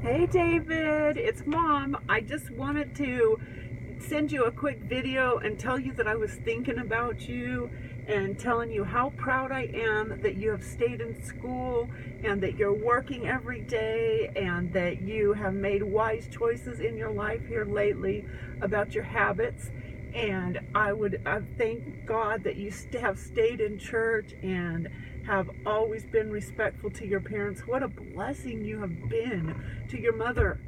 Hey David, it's Mom. I just wanted to send you a quick video and tell you that I was thinking about you and telling you how proud I am that you have stayed in school and that you're working every day and that you have made wise choices in your life here lately about your habits. And I thank God that you have stayed in church and have always been respectful to your parents. What a blessing you have been to your mother.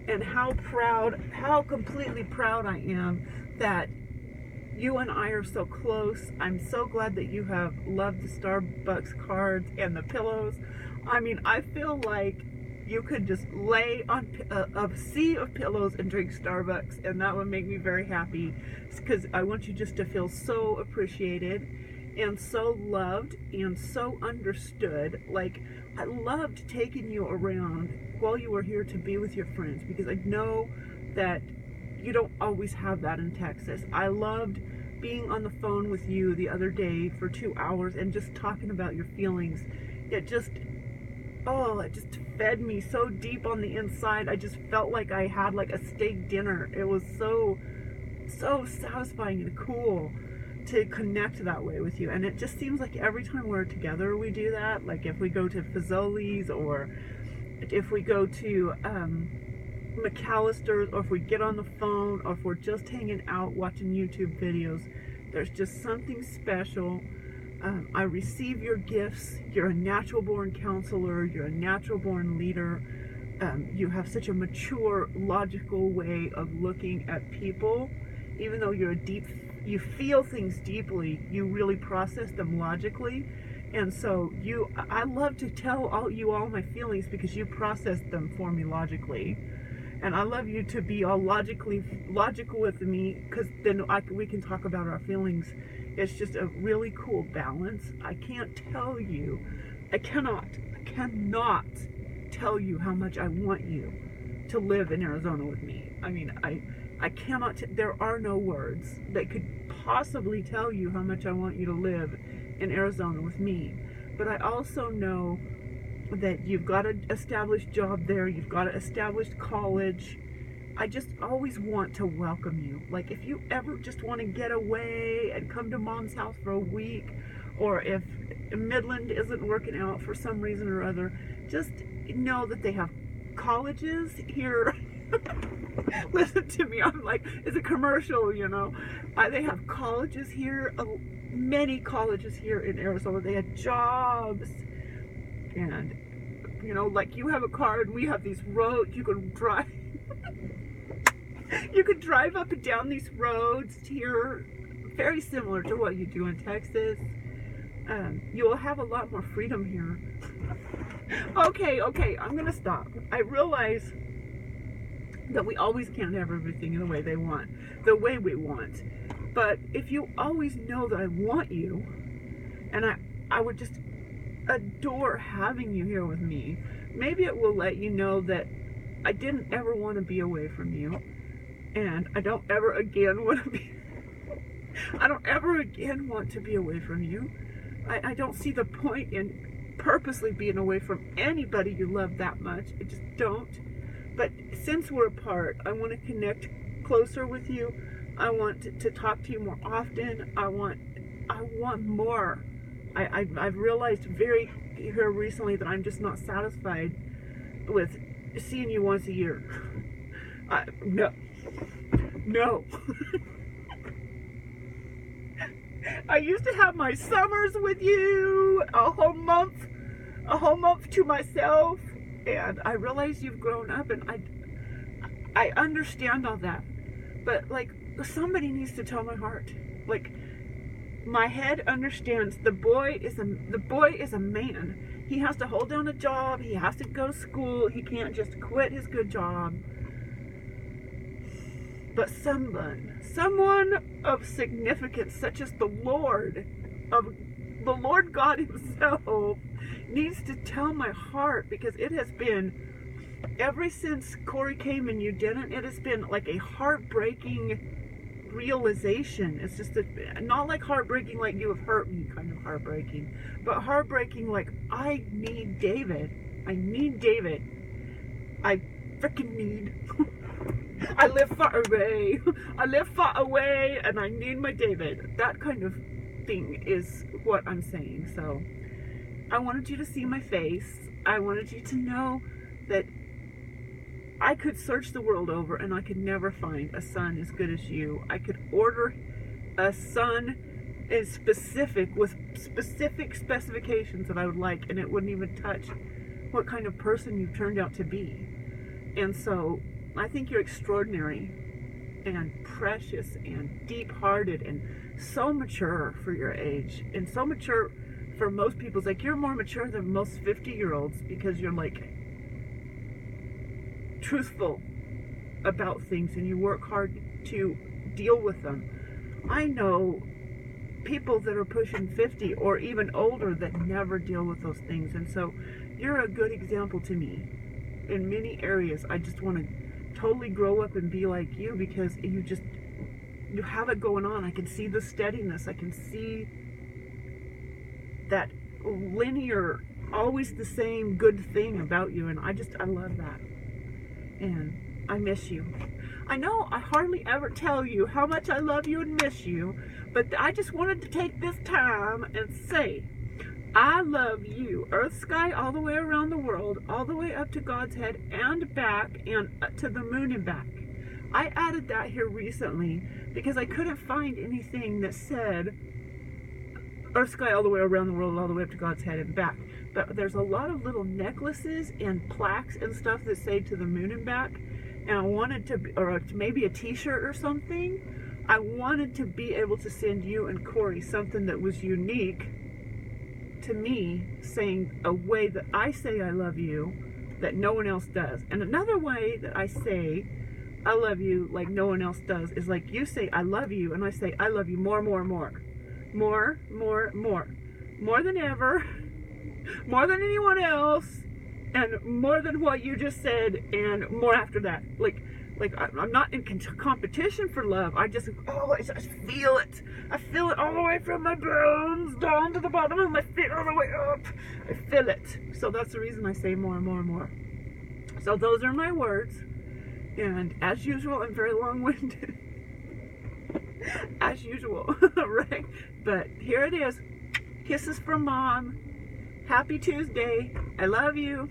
And how completely proud I am that you and I are so close. I'm so glad that you have loved the Starbucks cards and the pillows. I mean, I feel like you could just lay on a sea of pillows and drink Starbucks, and that would make me very happy, because I want you just to feel so appreciated and so loved and so understood. Like, I loved taking you around while you were here to be with your friends, because I know that you don't always have that in Texas. I loved being on the phone with you the other day for 2 hours and just talking about your feelings. It just fed me so deep on the inside. I just felt like I had like a steak dinner. It was so satisfying and cool to connect that way with you. And it just seems like every time we're together we do that. Like if we go to Fazoli's, or if we go to McAllister's, or if we get on the phone, or if we're just hanging out watching YouTube videos, there's just something special. I receive your gifts. You're a natural born counselor. You're a natural born leader. You have such a mature, logical way of looking at people. Even though you feel things deeply, you really process them logically. And so I love to tell all my feelings, because you process them for me logically. And I love you to be all logical with me, because then we can talk about our feelings. It's just a really cool balance. I cannot tell you how much I want you to live in Arizona with me. I mean, I cannot, there are no words that could possibly tell you how much I want you to live in Arizona with me. But I also know that you've got an established job there, you've got an established college. I just always want to welcome you. Like, if you ever just want to get away and come to Mom's house for a week, or if Midland isn't working out for some reason or other, just know that they have colleges here. Listen to me, I'm like, it's a commercial, you know. They have colleges here, many colleges here in Arizona. They have jobs. And, you know, like, you have a car and we have these roads you can drive. You could drive up and down these roads here, very similar to what you do in Texas. You will have a lot more freedom here. Okay, I'm gonna stop. I realize that we always can't have everything the way we want. But if you always know that I want you, and I would just adore having you here with me, maybe it will let you know that I didn't ever want to be away from you, and I don't ever again want to be away from you. I don't see the point in purposely being away from anybody you love that much. I just don't. But since we're apart, I want to connect closer with you. I want to talk to you more often. I want more. I've realized here recently that I'm just not satisfied with seeing you once a year. No. I used to have my summers with you, a whole month to myself, and I realize you've grown up, and I understand all that, but like, somebody needs to tell my heart. Like, my head understands the boy is a man. He has to hold down a job. He has to go to school. He can't just quit his good job. But someone of significance, such as the Lord God himself, needs to tell my heart, because it has been, ever since Corey came and you didn't, it has been like a heartbreaking realization. It's just not like heartbreaking like you have hurt me kind of heartbreaking, but heartbreaking like I need David. I freaking need. I live far away. I live far away and I need my David. That kind of thing is what I'm saying. So I wanted you to see my face. I wanted you to know that I could search the world over and I could never find a son as good as you. I could order a son is specific with specific specifications that I would like, and it wouldn't even touch what kind of person you turned out to be. And so I think you're extraordinary and precious and deep-hearted and so mature for your age, and so mature for most people. It's like you're more mature than most 50-year-olds because you're like truthful about things and you work hard to deal with them. I know people that are pushing 50 or even older that never deal with those things, and so you're a good example to me in many areas. I just want to totally grow up and be like you because you have it going on. I can see the steadiness. I can see that linear, always the same good thing about you, and I love that. And I miss you. I know I hardly ever tell you how much I love you and miss you, but I just wanted to take this time and say, I love you, earth, sky, all the way around the world, all the way up to God's head and back, and to the moon and back. I added that here recently because I couldn't find anything that said earth, sky, all the way around the world, all the way up to God's head and back. But there's a lot of little necklaces and plaques and stuff that say to the moon and back. And I wanted to, or maybe a t-shirt or something. I wanted to be able to send you and Corey something that was unique to me, saying a way that I say I love you that no one else does. And another way that I say I love you like no one else does is like you say I love you and I say I love you more, more, more. More, more, more. More than ever. More than anyone else. And more than what you just said, and more after that. Like I'm not in competition for love. I just feel it. I feel it all the way from my bones down to the bottom of my feet, all the way up. I feel it. So that's the reason I say more and more and more. So those are my words. And as usual, I'm very long-winded. As usual, right? But here it is. Kisses from Mom. Happy Tuesday. I love you.